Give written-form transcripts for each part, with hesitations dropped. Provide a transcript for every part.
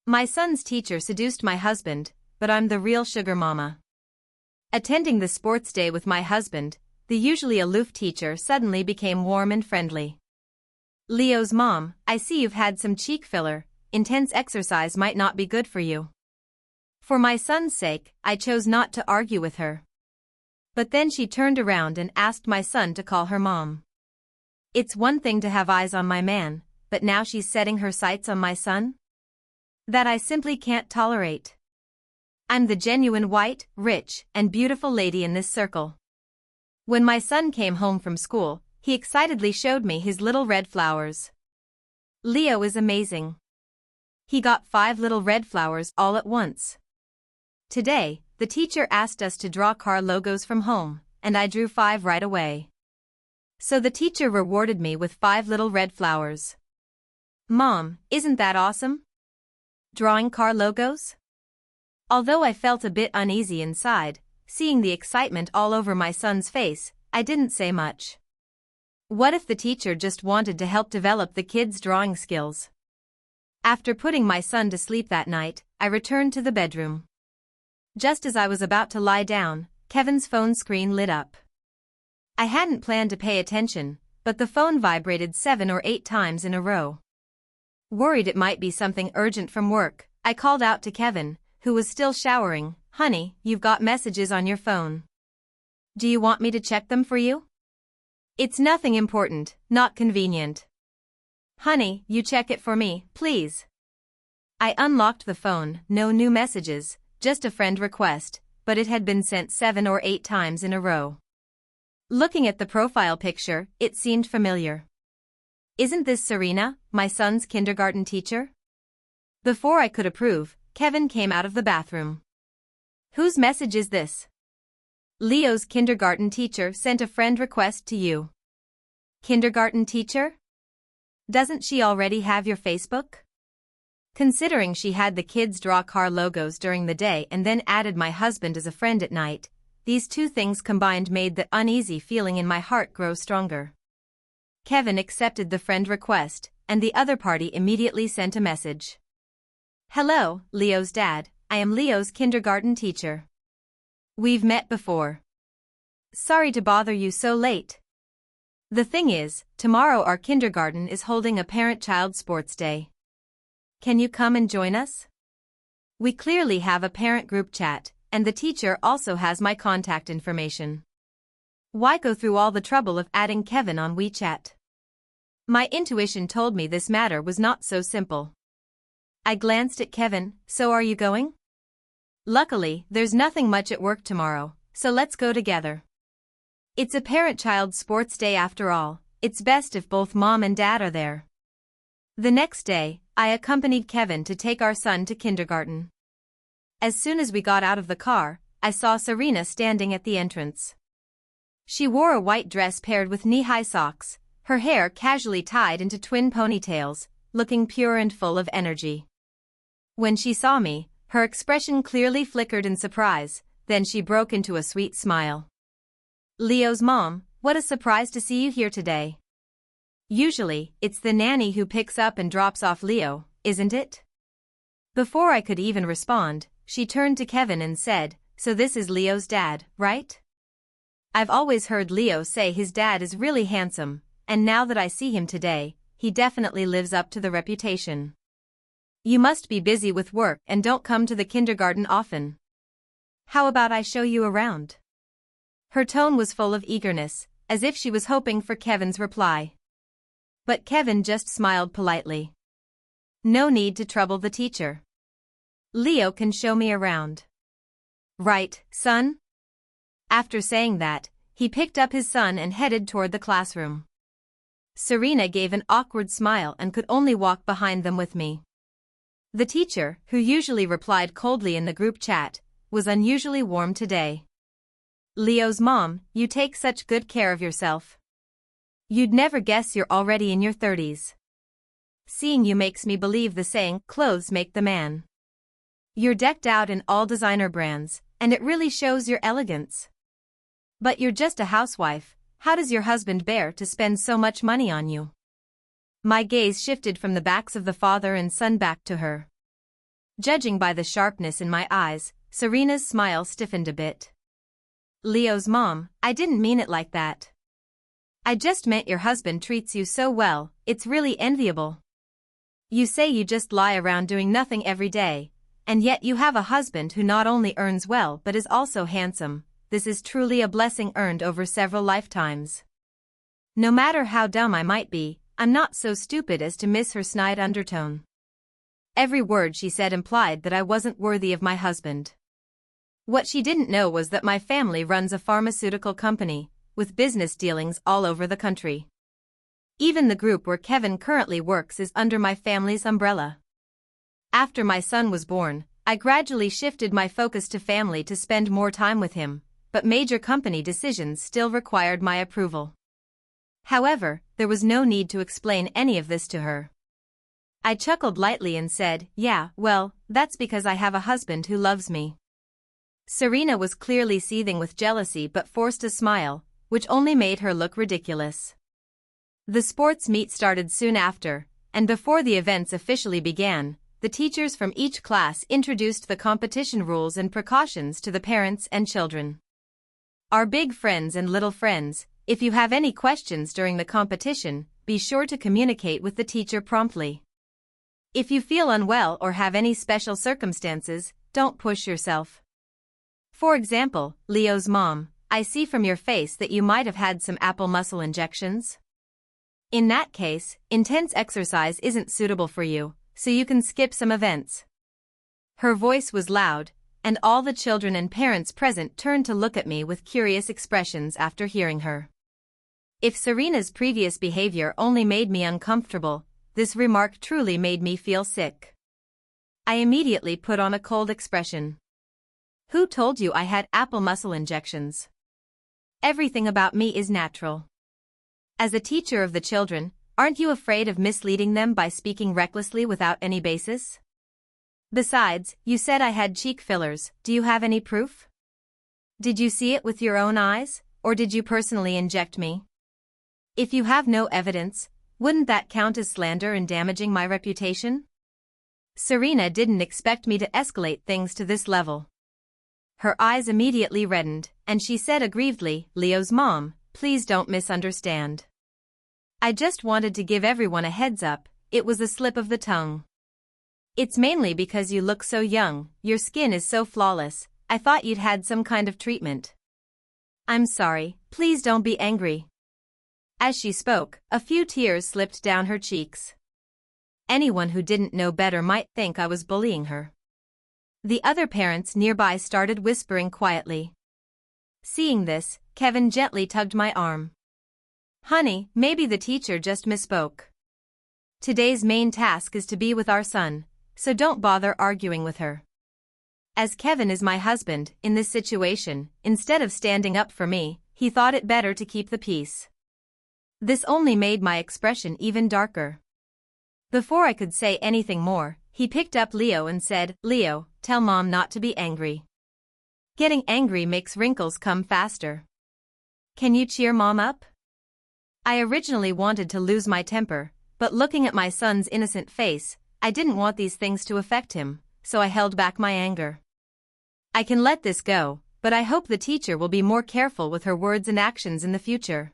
My son's teacher seduced my husband, but I'm the real sugar mama. Attending the sports day with my husband, the usually aloof teacher suddenly became warm and friendly. Leo's mom, I see you've had some cheek filler, intense exercise might not be good for you. For my son's sake, I chose not to argue with her. But then she turned around and asked my son to call her mom. It's one thing to have eyes on my man, but now she's setting her sights on my son? That I simply can't tolerate. I'm the genuine white, rich, and beautiful lady in this circle. When my son came home from school, he excitedly showed me his little red flowers. Leo is amazing. He got 5 little red flowers all at once. Today, the teacher asked us to draw car logos from home, and I drew 5 right away. So the teacher rewarded me with 5 little red flowers. Mom, isn't that awesome? Drawing car logos? Although I felt a bit uneasy inside, seeing the excitement all over my son's face, I didn't say much. What if the teacher just wanted to help develop the kids' drawing skills? After putting my son to sleep that night, I returned to the bedroom. Just as I was about to lie down, Kevin's phone screen lit up. I hadn't planned to pay attention, but the phone vibrated 7 or 8 times in a row. Worried it might be something urgent from work, I called out to Kevin, who was still showering, "Honey, you've got messages on your phone. Do you want me to check them for you?" "It's nothing important, not convenient." "Honey, you check it for me, please." I unlocked the phone, no new messages, just a friend request, but it had been sent 7 or 8 times in a row. Looking at the profile picture, it seemed familiar. Isn't this Serena, my son's kindergarten teacher? Before I could approve, Kevin came out of the bathroom. "Whose message is this?" "Leo's kindergarten teacher sent a friend request to you." "Kindergarten teacher? Doesn't she already have your Facebook?" Considering she had the kids draw car logos during the day and then added my husband as a friend at night, these two things combined made the uneasy feeling in my heart grow stronger. Kevin accepted the friend request, and the other party immediately sent a message. "Hello, Leo's dad, I am Leo's kindergarten teacher. We've met before. Sorry to bother you so late. The thing is, tomorrow our kindergarten is holding a parent-child sports day. Can you come and join us? We clearly have a parent group chat, and the teacher also has my contact information. Why go through all the trouble of adding Kevin on WeChat?" My intuition told me this matter was not so simple. I glanced at Kevin. "So are you going?" "Luckily, there's nothing much at work tomorrow, so let's go together. It's a parent-child sports day after all, it's best if both mom and dad are there." The next day, I accompanied Kevin to take our son to kindergarten. As soon as we got out of the car, I saw Serena standing at the entrance. She wore a white dress paired with knee-high socks, her hair casually tied into twin ponytails, looking pure and full of energy. When she saw me, her expression clearly flickered in surprise, then she broke into a sweet smile. "Leo's mom, what a surprise to see you here today. Usually, it's the nanny who picks up and drops off Leo, isn't it?" Before I could even respond, she turned to Kevin and said, "So this is Leo's dad, right? I've always heard Leo say his dad is really handsome, and now that I see him today, he definitely lives up to the reputation. You must be busy with work and don't come to the kindergarten often. How about I show you around?" Her tone was full of eagerness, as if she was hoping for Kevin's reply. But Kevin just smiled politely. No need to trouble the teacher. Leo can show me around. Right, son? After saying that, he picked up his son and headed toward the classroom. Serena gave an awkward smile and could only walk behind them with me. The teacher, who usually replied coldly in the group chat, was unusually warm today. "Leo's mom, you take such good care of yourself. You'd never guess you're already in your 30s. Seeing you makes me believe the saying, clothes make the man. You're decked out in all designer brands, and it really shows your elegance. But you're just a housewife, how does your husband bear to spend so much money on you?" My gaze shifted from the backs of the father and son back to her. Judging by the sharpness in my eyes, Serena's smile stiffened a bit. Leo's mom, I didn't mean it like that. I just meant your husband treats you so well, it's really enviable. You say you just lie around doing nothing every day, and yet you have a husband who not only earns well but is also handsome. This is truly a blessing earned over several lifetimes. No matter how dumb I might be, I'm not so stupid as to miss her snide undertone. Every word she said implied that I wasn't worthy of my husband. What she didn't know was that my family runs a pharmaceutical company, with business dealings all over the country. Even the group where Kevin currently works is under my family's umbrella. After my son was born, I gradually shifted my focus to family to spend more time with him, but major company decisions still required my approval. However, there was no need to explain any of this to her. I chuckled lightly and said, "Yeah, well, that's because I have a husband who loves me." Serena was clearly seething with jealousy but forced a smile, which only made her look ridiculous. The sports meet started soon after, and before the events officially began, the teachers from each class introduced the competition rules and precautions to the parents and children. Our big friends and little friends, if you have any questions during the competition, be sure to communicate with the teacher promptly. If you feel unwell or have any special circumstances, don't push yourself. For example, Leo's mom, I see from your face that you might have had some apple muscle injections. In that case, intense exercise isn't suitable for you, so you can skip some events. Her voice was loud, and all the children and parents present turned to look at me with curious expressions after hearing her. If Serena's previous behavior only made me uncomfortable, this remark truly made me feel sick. I immediately put on a cold expression. Who told you I had apple muscle injections? Everything about me is natural. As a teacher of the children, aren't you afraid of misleading them by speaking recklessly without any basis? Besides, you said I had cheek fillers. Do you have any proof? Did you see it with your own eyes, or did you personally inject me? If you have no evidence, wouldn't that count as slander and damaging my reputation? Serena didn't expect me to escalate things to this level. Her eyes immediately reddened, and she said aggrievedly, "Leo's mom, please don't misunderstand. I just wanted to give everyone a heads up, it was a slip of the tongue. It's mainly because you look so young, your skin is so flawless, I thought you'd had some kind of treatment. I'm sorry, please don't be angry." As she spoke, a few tears slipped down her cheeks. Anyone who didn't know better might think I was bullying her. The other parents nearby started whispering quietly. Seeing this, Kevin gently tugged my arm. "Honey, maybe the teacher just misspoke. Today's main task is to be with our son, so don't bother arguing with her." As Kevin is my husband, in this situation, instead of standing up for me, he thought it better to keep the peace. This only made my expression even darker. Before I could say anything more, he picked up Leo and said, "Leo, tell Mom not to be angry. Getting angry makes wrinkles come faster. Can you cheer Mom up?" I originally wanted to lose my temper, but looking at my son's innocent face, I didn't want these things to affect him, so I held back my anger. I can let this go, but I hope the teacher will be more careful with her words and actions in the future.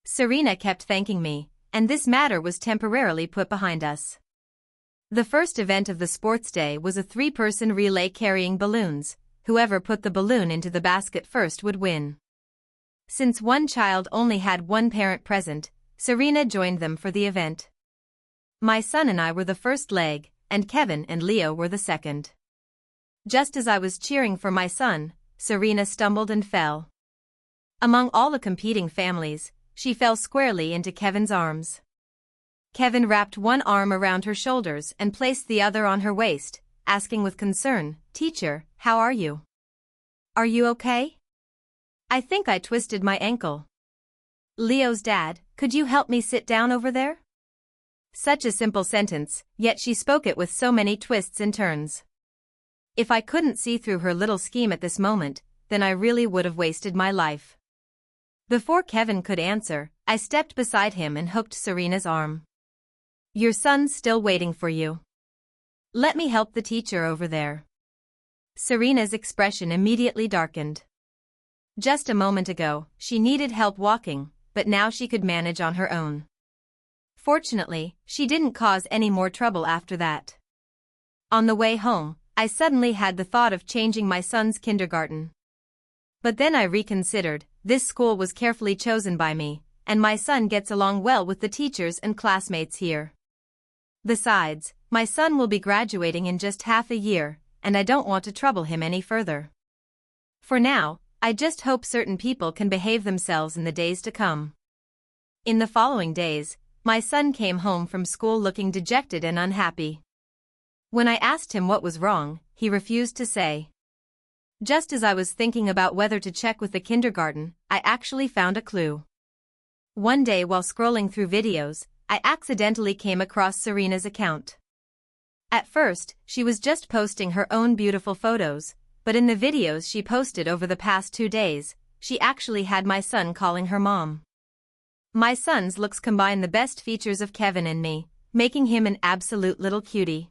Serena kept thanking me, and this matter was temporarily put behind us. The first event of the sports day was a 3-person relay carrying balloons. Whoever put the balloon into the basket first would win. Since one child only had one parent present, Serena joined them for the event. My son and I were the first leg, and Kevin and Leo were the second. Just as I was cheering for my son, Serena stumbled and fell. Among all the competing families, she fell squarely into Kevin's arms. Kevin wrapped one arm around her shoulders and placed the other on her waist, asking with concern, "Teacher, how are you? Are you okay? I think I twisted my ankle." "Leo's dad, could you help me sit down over there?" Such a simple sentence, yet she spoke it with so many twists and turns. If I couldn't see through her little scheme at this moment, then I really would have wasted my life. Before Kevin could answer, I stepped beside him and hooked Serena's arm. "Your son's still waiting for you. Let me help the teacher over there. Serena's expression immediately darkened. Just a moment ago, she needed help walking, but now she could manage on her own. Fortunately, she didn't cause any more trouble after that. On the way home, I suddenly had the thought of changing my son's kindergarten. But then I reconsidered. This school was carefully chosen by me, and my son gets along well with the teachers and classmates here. Besides, my son will be graduating in just half a year, and I don't want to trouble him any further. For now, I just hope certain people can behave themselves in the days to come. In the following days, my son came home from school looking dejected and unhappy. When I asked him what was wrong, he refused to say. Just as I was thinking about whether to check with the kindergarten, I actually found a clue. One day while scrolling through videos, I accidentally came across Serena's account. At first, she was just posting her own beautiful photos, but in the videos she posted over the past 2 days, she actually had my son calling her mom. My son's looks combine the best features of Kevin and me, making him an absolute little cutie.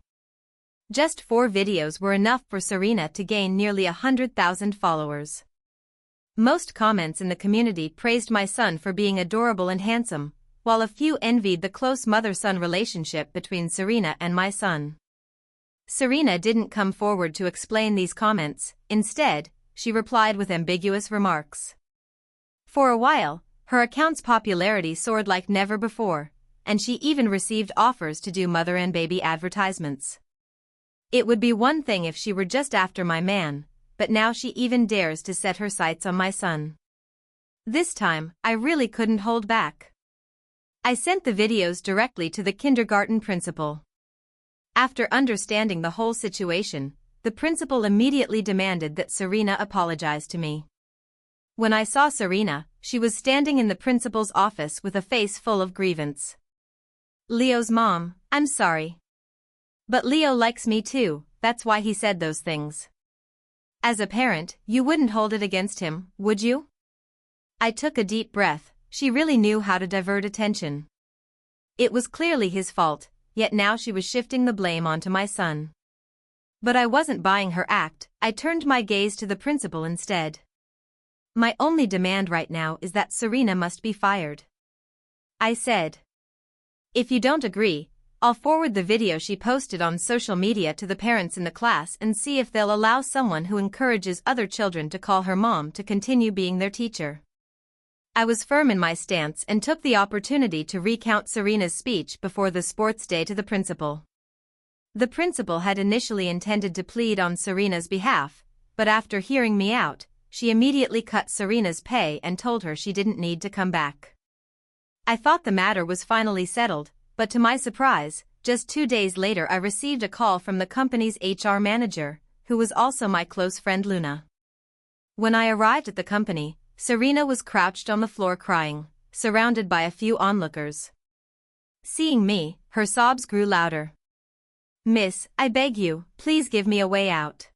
Just 4 videos were enough for Serena to gain nearly 100,000 followers. Most comments in the community praised my son for being adorable and handsome, while a few envied the close mother-son relationship between Serena and my son. Serena didn't come forward to explain these comments. Instead, she replied with ambiguous remarks. For a while, her account's popularity soared like never before, and she even received offers to do mother and baby advertisements. It would be one thing if she were just after my man, but now she even dares to set her sights on my son. This time, I really couldn't hold back. I sent the videos directly to the kindergarten principal. After understanding the whole situation, the principal immediately demanded that Serena apologize to me. When I saw Serena, she was standing in the principal's office with a face full of grievance. Leo's mom, I'm sorry. But Leo likes me too, that's why he said those things. As a parent, you wouldn't hold it against him, would you? I took a deep breath. She really knew how to divert attention. It was clearly his fault, yet now she was shifting the blame onto my son. But I wasn't buying her act. I turned my gaze to the principal instead. My only demand right now is that Serena must be fired. I said. If you don't agree, I'll forward the video she posted on social media to the parents in the class and see if they'll allow someone who encourages other children to call her mom to continue being their teacher. I was firm in my stance and took the opportunity to recount Serena's speech before the sports day to the principal. The principal had initially intended to plead on Serena's behalf, but after hearing me out, she immediately cut Serena's pay and told her she didn't need to come back. I thought the matter was finally settled, but to my surprise, just 2 days later I received a call from the company's HR manager, who was also my close friend Luna. When I arrived at the company, Serena was crouched on the floor crying, surrounded by a few onlookers. Seeing me, her sobs grew louder. Miss, I beg you, please give me a way out.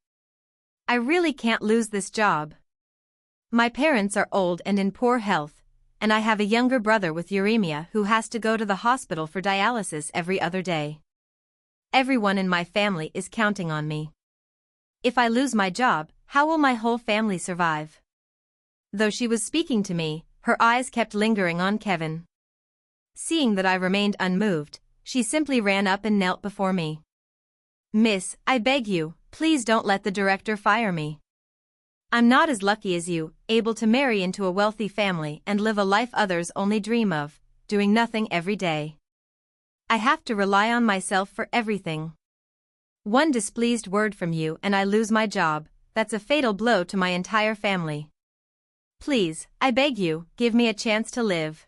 I really can't lose this job. My parents are old and in poor health, and I have a younger brother with uremia who has to go to the hospital for dialysis every other day. Everyone in my family is counting on me. If I lose my job, how will my whole family survive? Though she was speaking to me, her eyes kept lingering on Kevin. Seeing that I remained unmoved, she simply ran up and knelt before me. Miss, I beg you, please don't let the director fire me. I'm not as lucky as you, able to marry into a wealthy family and live a life others only dream of, doing nothing every day. I have to rely on myself for everything. One displeased word from you and I lose my job. That's a fatal blow to my entire family. Please, I beg you, give me a chance to live.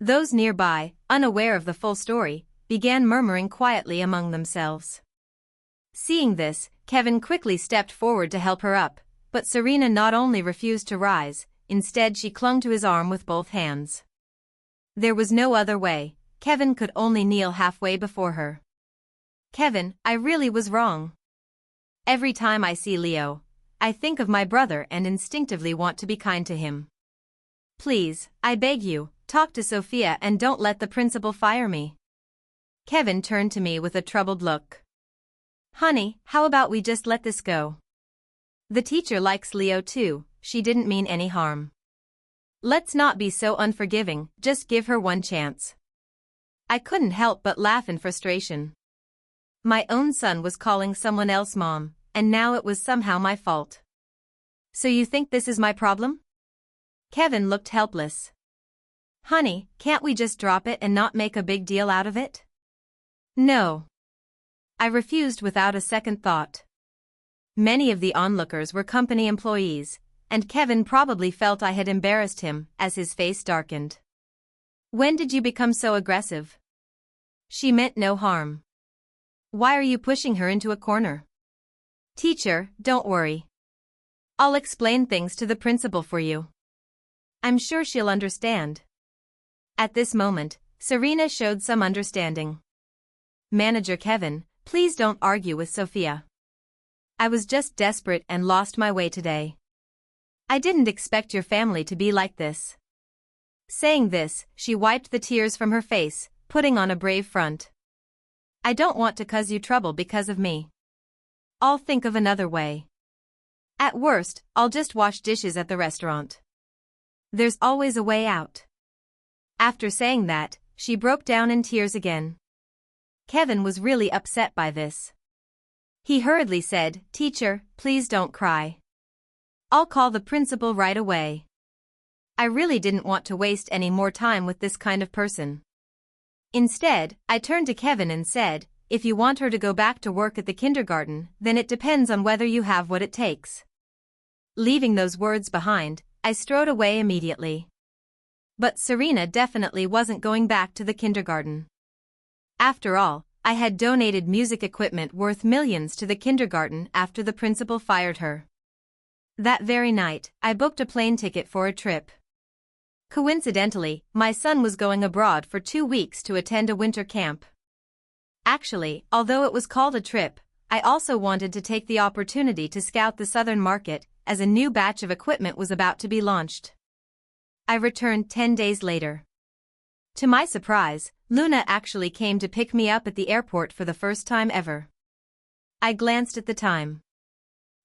Those nearby, unaware of the full story, began murmuring quietly among themselves. Seeing this, Kevin quickly stepped forward to help her up. But Serena not only refused to rise, instead she clung to his arm with both hands. There was no other way. Kevin could only kneel halfway before her. Kevin, I really was wrong. Every time I see Leo, I think of my brother and instinctively want to be kind to him. Please, I beg you, talk to Sophia and don't let the principal fire me. Kevin turned to me with a troubled look. Honey, how about we just let this go? The teacher likes Leo too, she didn't mean any harm. Let's not be so unforgiving, just give her one chance. I couldn't help but laugh in frustration. My own son was calling someone else mom, and now it was somehow my fault. So you think this is my problem? Kevin looked helpless. Honey, can't we just drop it and not make a big deal out of it? No. I refused without a second thought. Many of the onlookers were company employees, and Kevin probably felt I had embarrassed him as his face darkened. When did you become so aggressive? She meant no harm. Why are you pushing her into a corner? Teacher, don't worry. I'll explain things to the principal for you. I'm sure she'll understand. At this moment, Serena showed some understanding. Manager Kevin, please don't argue with Sophia. I was just desperate and lost my way today. I didn't expect your family to be like this. Saying this, she wiped the tears from her face, putting on a brave front. I don't want to cause you trouble because of me. I'll think of another way. At worst, I'll just wash dishes at the restaurant. There's always a way out. After saying that, she broke down in tears again. Kevin was really upset by this. He hurriedly said, Teacher, please don't cry. I'll call the principal right away. I really didn't want to waste any more time with this kind of person. Instead, I turned to Kevin and said, if you want her to go back to work at the kindergarten, then it depends on whether you have what it takes. Leaving those words behind, I strode away immediately. But Serena definitely wasn't going back to the kindergarten. After all, I had donated music equipment worth millions to the kindergarten after the principal fired her. That very night, I booked a plane ticket for a trip. Coincidentally, my son was going abroad for 2 weeks to attend a winter camp. Actually, although it was called a trip, I also wanted to take the opportunity to scout the southern market, as a new batch of equipment was about to be launched. I returned 10 days later. To my surprise, Luna actually came to pick me up at the airport for the first time ever. I glanced at the time.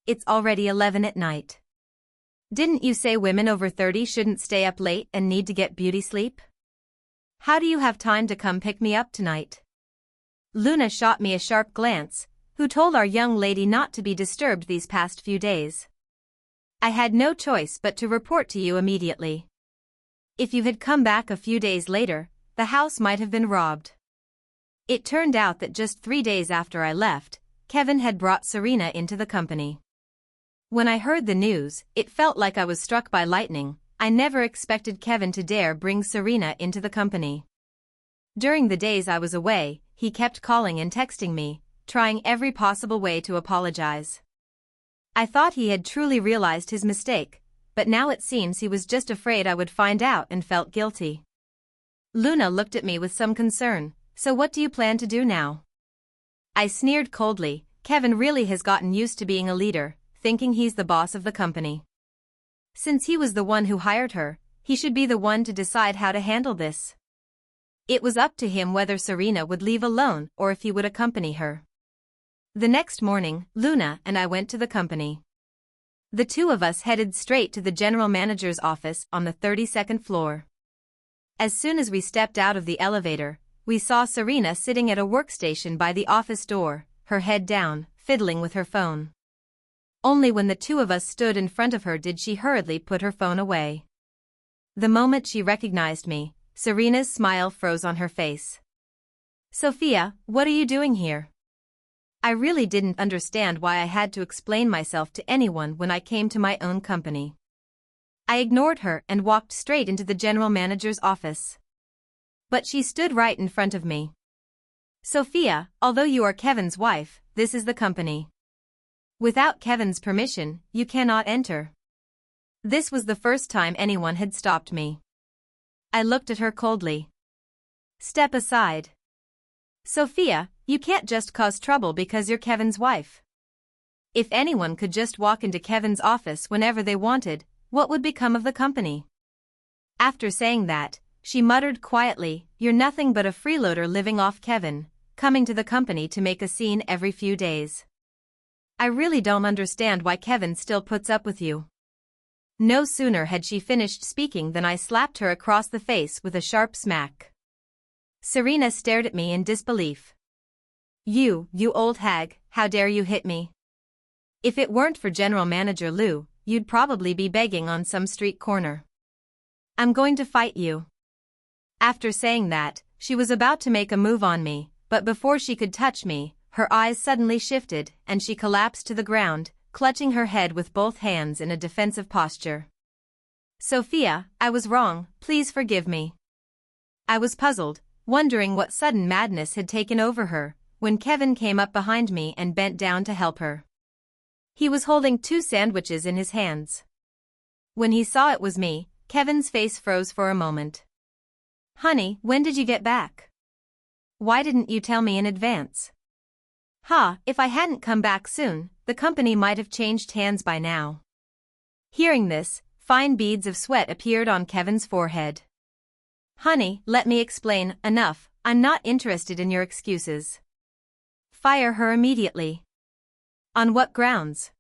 It's already 11 at night. Didn't you say women over 30 shouldn't stay up late and need to get beauty sleep? How do you have time to come pick me up tonight? Luna shot me a sharp glance, who told our young lady not to be disturbed these past few days. I had no choice but to report to you immediately. If you had come back a few days later, the house might have been robbed. It turned out that just 3 days after I left, Kevin had brought Serena into the company. When I heard the news, it felt like I was struck by lightning. I never expected Kevin to dare bring Serena into the company. During the days I was away, he kept calling and texting me, trying every possible way to apologize. I thought he had truly realized his mistake, but now it seems he was just afraid I would find out and felt guilty. Luna looked at me with some concern. So what do you plan to do now? I sneered coldly. Kevin really has gotten used to being a leader, thinking he's the boss of the company. Since he was the one who hired her, he should be the one to decide how to handle this. It was up to him whether Serena would leave alone or if he would accompany her. The next morning, Luna and I went to the company. The two of us headed straight to the general manager's office on the 32nd floor. As soon as we stepped out of the elevator, we saw Serena sitting at a workstation by the office door, her head down, fiddling with her phone. Only when the two of us stood in front of her did she hurriedly put her phone away. The moment she recognized me, Serena's smile froze on her face. Sophia, what are you doing here? I really didn't understand why I had to explain myself to anyone when I came to my own company. I ignored her and walked straight into the general manager's office. But she stood right in front of me. Sophia, although you are Kevin's wife, this is the company. Without Kevin's permission, you cannot enter. This was the first time anyone had stopped me. I looked at her coldly. Step aside. Sophia, you can't just cause trouble because you're Kevin's wife. If anyone could just walk into Kevin's office whenever they wanted, what would become of the company? After saying that, she muttered quietly, you're nothing but a freeloader living off Kevin, coming to the company to make a scene every few days. I really don't understand why Kevin still puts up with you. No sooner had she finished speaking than I slapped her across the face with a sharp smack. Serena stared at me in disbelief. You old hag, how dare you hit me? If it weren't for General Manager Lou, you'd probably be begging on some street corner. I'm going to fight you. After saying that, she was about to make a move on me, but before she could touch me, her eyes suddenly shifted and she collapsed to the ground, clutching her head with both hands in a defensive posture. Sophia, I was wrong, please forgive me. I was puzzled, wondering what sudden madness had taken over her, when Kevin came up behind me and bent down to help her. He was holding 2 sandwiches in his hands. When he saw it was me, Kevin's face froze for a moment. Honey, when did you get back? Why didn't you tell me in advance? If I hadn't come back soon, the company might have changed hands by now. Hearing this, fine beads of sweat appeared on Kevin's forehead. Honey, let me explain, enough, I'm not interested in your excuses. Fire her immediately. On what grounds?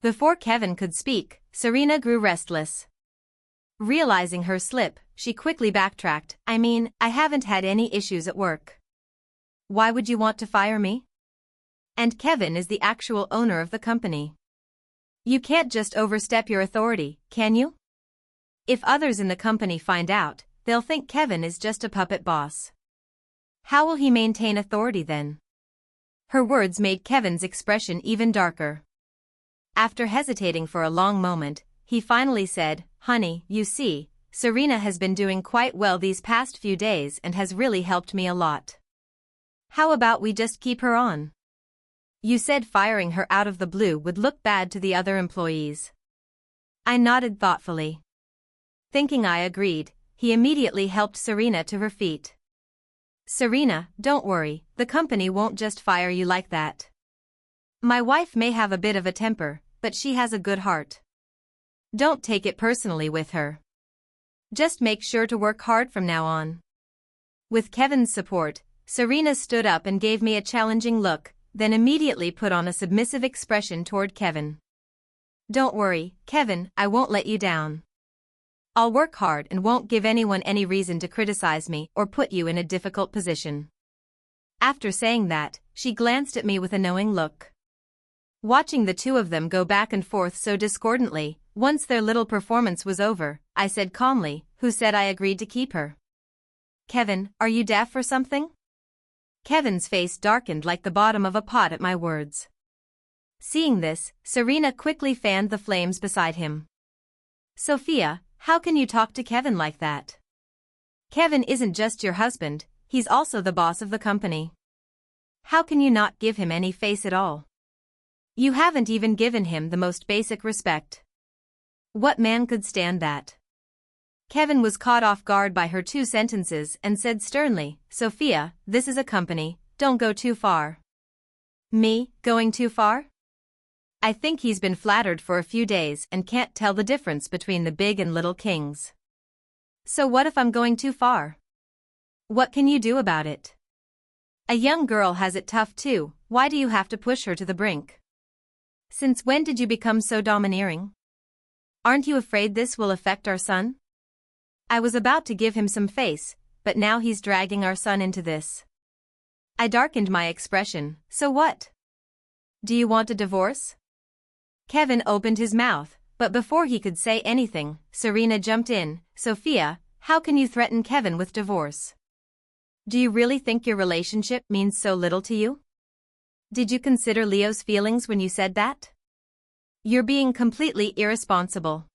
Before Kevin could speak, Serena grew restless. Realizing her slip, she quickly backtracked. I haven't had any issues at work. Why would you want to fire me? And Kevin is the actual owner of the company. You can't just overstep your authority, can you? If others in the company find out, they'll think Kevin is just a puppet boss. How will he maintain authority then? Her words made Kevin's expression even darker. After hesitating for a long moment, he finally said, Honey, you see, Serena has been doing quite well these past few days and has really helped me a lot. How about we just keep her on? You said firing her out of the blue would look bad to the other employees. I nodded thoughtfully. Thinking I agreed, he immediately helped Serena to her feet. Serena, don't worry, the company won't just fire you like that. My wife may have a bit of a temper, but she has a good heart. Don't take it personally with her. Just make sure to work hard from now on. With Kevin's support, Serena stood up and gave me a challenging look, then immediately put on a submissive expression toward Kevin. Don't worry, Kevin, I won't let you down. I'll work hard and won't give anyone any reason to criticize me or put you in a difficult position. After saying that, she glanced at me with a knowing look. Watching the two of them go back and forth so discordantly, once their little performance was over, I said calmly, Who said I agreed to keep her? Kevin, are you deaf or something? Kevin's face darkened like the bottom of a pot at my words. Seeing this, Serena quickly fanned the flames beside him. Sophia, how can you talk to Kevin like that? Kevin isn't just your husband, he's also the boss of the company. How can you not give him any face at all? You haven't even given him the most basic respect. What man could stand that? Kevin was caught off guard by her 2 sentences and said sternly, Sophia, this is a company, don't go too far. Me, going too far? I think he's been flattered for a few days and can't tell the difference between the big and little kings. So what if I'm going too far? What can you do about it? A young girl has it tough too, why do you have to push her to the brink? Since when did you become so domineering? Aren't you afraid this will affect our son? I was about to give him some face, but now he's dragging our son into this. I darkened my expression, so what? Do you want a divorce? Kevin opened his mouth, but before he could say anything, Serena jumped in, Sophia, how can you threaten Kevin with divorce? Do you really think your relationship means so little to you? Did you consider Leo's feelings when you said that? You're being completely irresponsible.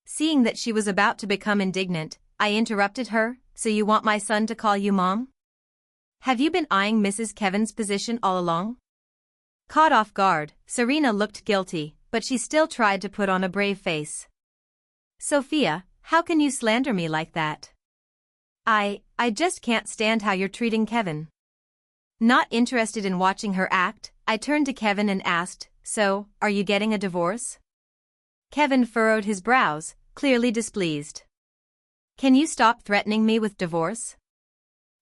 Seeing that she was about to become indignant, I interrupted her, so you want my son to call you Mom? Have you been eyeing Mrs. Kevin's position all along? Caught off guard, Serena looked guilty, but she still tried to put on a brave face. Sophia, how can you slander me like that? I just can't stand how you're treating Kevin. Not interested in watching her act, I turned to Kevin and asked, So, are you getting a divorce? Kevin furrowed his brows, clearly displeased. Can you stop threatening me with divorce?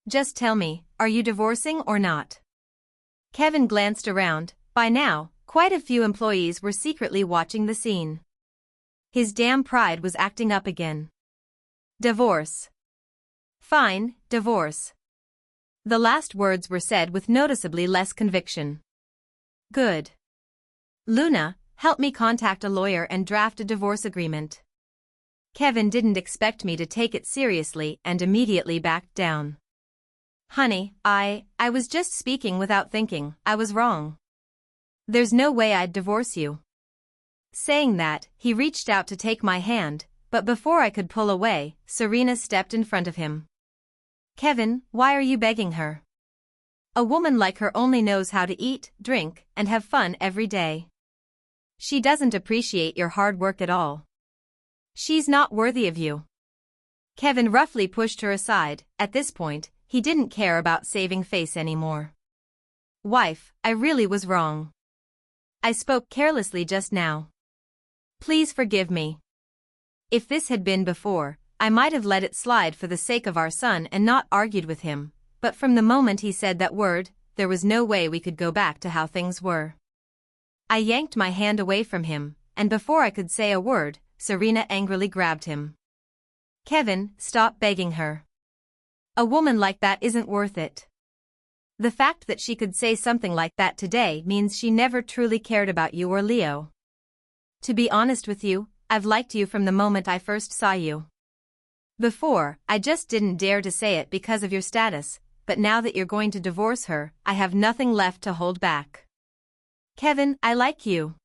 Just tell me, are you divorcing or not? Kevin glanced around. By now, quite a few employees were secretly watching the scene. His damn pride was acting up again. Divorce. Fine, divorce. The last words were said with noticeably less conviction. Good. Luna, help me contact a lawyer and draft a divorce agreement. Kevin didn't expect me to take it seriously and immediately backed down. Honey, I was just speaking without thinking. I was wrong. There's no way I'd divorce you. Saying that, he reached out to take my hand, but before I could pull away, Serena stepped in front of him. Kevin, why are you begging her? A woman like her only knows how to eat, drink, and have fun every day. She doesn't appreciate your hard work at all. She's not worthy of you. Kevin roughly pushed her aside. At this point, he didn't care about saving face anymore. Wife, I really was wrong. I spoke carelessly just now. Please forgive me. If this had been before, I might have let it slide for the sake of our son and not argued with him, but from the moment he said that word, there was no way we could go back to how things were. I yanked my hand away from him, and before I could say a word, Serena angrily grabbed him. Kevin, stop begging her. A woman like that isn't worth it. The fact that she could say something like that today means she never truly cared about you or Leo. To be honest with you, I've liked you from the moment I first saw you. Before, I just didn't dare to say it because of your status, but now that you're going to divorce her, I have nothing left to hold back. Kevin, I like you.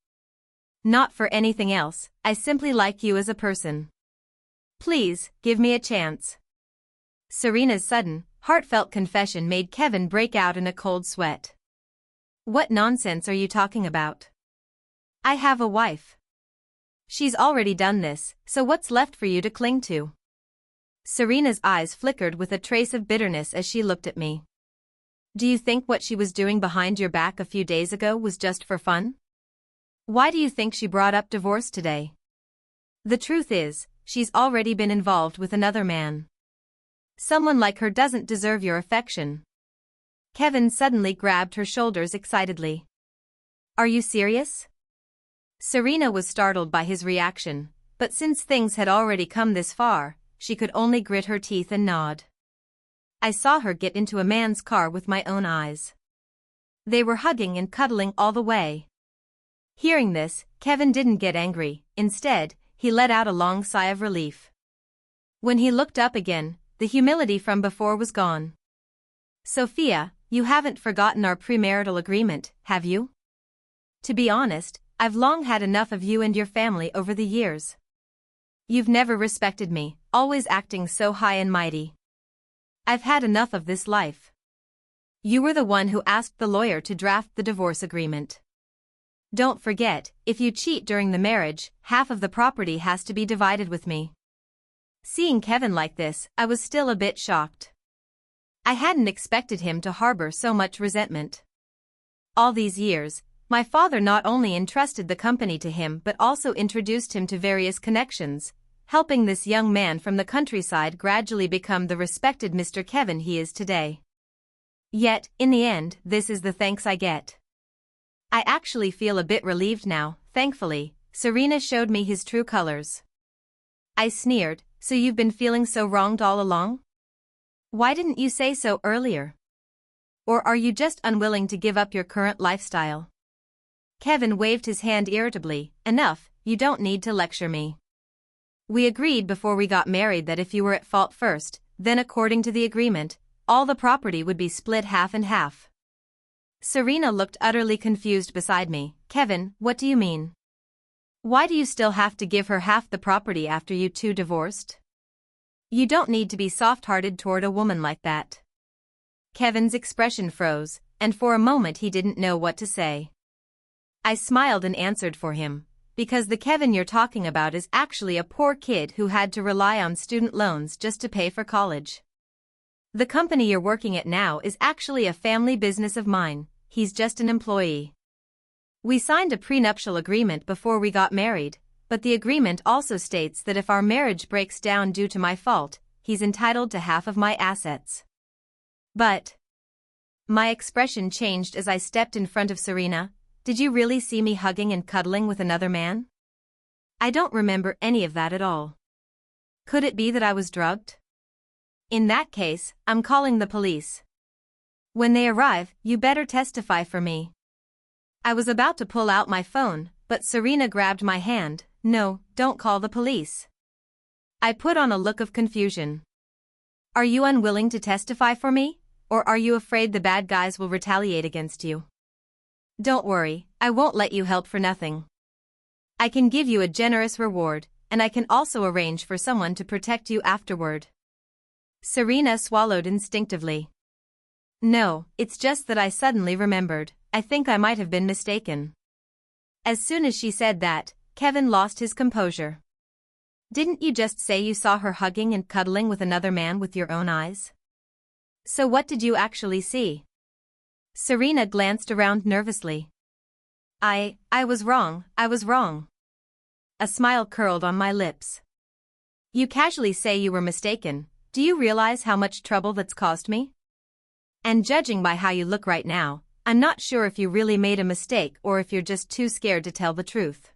Not for anything else, I simply like you as a person. Please, give me a chance. Serena's sudden, heartfelt confession made Kevin break out in a cold sweat. What nonsense are you talking about? I have a wife. She's already done this, so what's left for you to cling to? Serena's eyes flickered with a trace of bitterness as she looked at me. Do you think what she was doing behind your back a few days ago was just for fun? Why do you think she brought up divorce today? The truth is, she's already been involved with another man. Someone like her doesn't deserve your affection. Kevin suddenly grabbed her shoulders excitedly. Are you serious? Serena was startled by his reaction, but since things had already come this far, she could only grit her teeth and nod. I saw her get into a man's car with my own eyes. They were hugging and cuddling all the way. Hearing this, Kevin didn't get angry. Instead, he let out a long sigh of relief. When he looked up again, the humility from before was gone. Sophia, you haven't forgotten our premarital agreement, have you? To be honest, I've long had enough of you and your family over the years. You've never respected me, always acting so high and mighty. I've had enough of this life. You were the one who asked the lawyer to draft the divorce agreement. Don't forget, if you cheat during the marriage, half of the property has to be divided with me. Seeing Kevin like this, I was still a bit shocked. I hadn't expected him to harbor so much resentment. All these years, my father not only entrusted the company to him but also introduced him to various connections, helping this young man from the countryside gradually become the respected Mr. Kevin he is today. Yet, in the end, this is the thanks I get. I actually feel a bit relieved now, thankfully. Serena showed me his true colors. I sneered, so you've been feeling so wronged all along? Why didn't you say so earlier? Or are you just unwilling to give up your current lifestyle? Kevin waved his hand irritably. Enough, you don't need to lecture me. We agreed before we got married that if you were at fault first, then according to the agreement, all the property would be split half and half. Serena looked utterly confused beside me. Kevin, what do you mean? Why do you still have to give her half the property after you two divorced? You don't need to be soft-hearted toward a woman like that. Kevin's expression froze, and for a moment he didn't know what to say. I smiled and answered for him, because the Kevin you're talking about is actually a poor kid who had to rely on student loans just to pay for college. The company you're working at now is actually a family business of mine. He's just an employee. We signed a prenuptial agreement before we got married, but the agreement also states that if our marriage breaks down due to my fault, he's entitled to half of my assets. But My expression changed as I stepped in front of Serena. Did you really see me hugging and cuddling with another man? I don't remember any of that at all. Could it be that I was drugged? In that case, I'm calling the police. When they arrive, you better testify for me. I was about to pull out my phone, but Serena grabbed my hand. No, don't call the police. I put on a look of confusion. Are you unwilling to testify for me, or are you afraid the bad guys will retaliate against you? Don't worry, I won't let you help for nothing. I can give you a generous reward, and I can also arrange for someone to protect you afterward. Serena swallowed instinctively. No, it's just that I suddenly remembered. I think I might have been mistaken. As soon as she said that, Kevin lost his composure. Didn't you just say you saw her hugging and cuddling with another man with your own eyes? So what did you actually see? Serena glanced around nervously. I was wrong. A smile curled on my lips. You casually say you were mistaken. Do you realize how much trouble that's caused me? And judging by how you look right now, I'm not sure if you really made a mistake or if you're just too scared to tell the truth.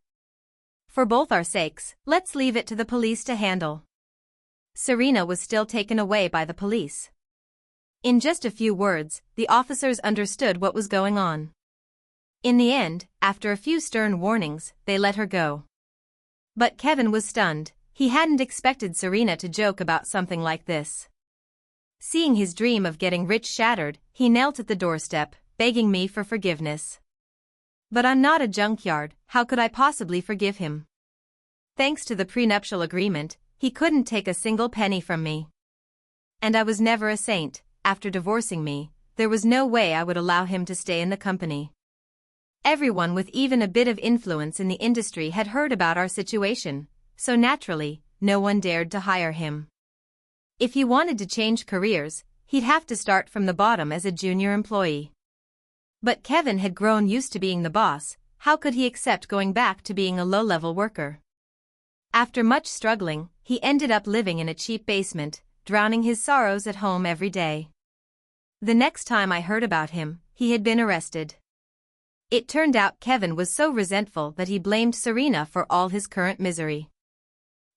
For both our sakes, let's leave it to the police to handle. Serena was still taken away by the police. In just a few words, the officers understood what was going on. In the end, after a few stern warnings, they let her go. But Kevin was stunned. He hadn't expected Serena to joke about something like this. Seeing his dream of getting rich shattered, he knelt at the doorstep, begging me for forgiveness. But I'm not a junkyard, how could I possibly forgive him? Thanks to the prenuptial agreement, he couldn't take a single penny from me. And I was never a saint. After divorcing me, there was no way I would allow him to stay in the company. Everyone with even a bit of influence in the industry had heard about our situation, so naturally, no one dared to hire him. If he wanted to change careers, he'd have to start from the bottom as a junior employee. But Kevin had grown used to being the boss. How could he accept going back to being a low-level worker? After much struggling, he ended up living in a cheap basement, drowning his sorrows at home every day. The next time I heard about him, he had been arrested. It turned out Kevin was so resentful that he blamed Serena for all his current misery.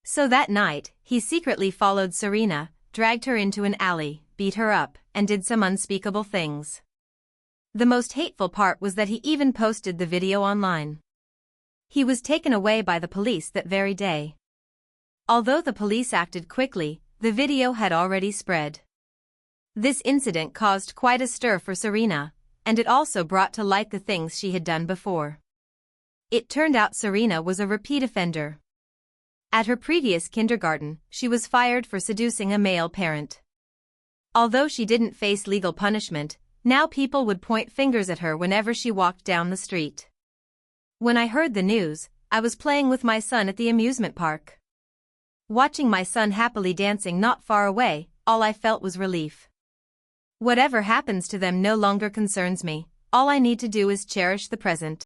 So that night, he secretly followed Serena, dragged her into an alley, beat her up, and did some unspeakable things. The most hateful part was that he even posted the video online. He was taken away by the police that very day. Although the police acted quickly, the video had already spread. This incident caused quite a stir for Serena, and it also brought to light the things she had done before. It turned out Serena was a repeat offender. At her previous kindergarten, she was fired for seducing a male parent. Although she didn't face legal punishment, now people would point fingers at her whenever she walked down the street. When I heard the news, I was playing with my son at the amusement park. Watching my son happily dancing not far away, all I felt was relief. Whatever happens to them no longer concerns me. All I need to do is cherish the present.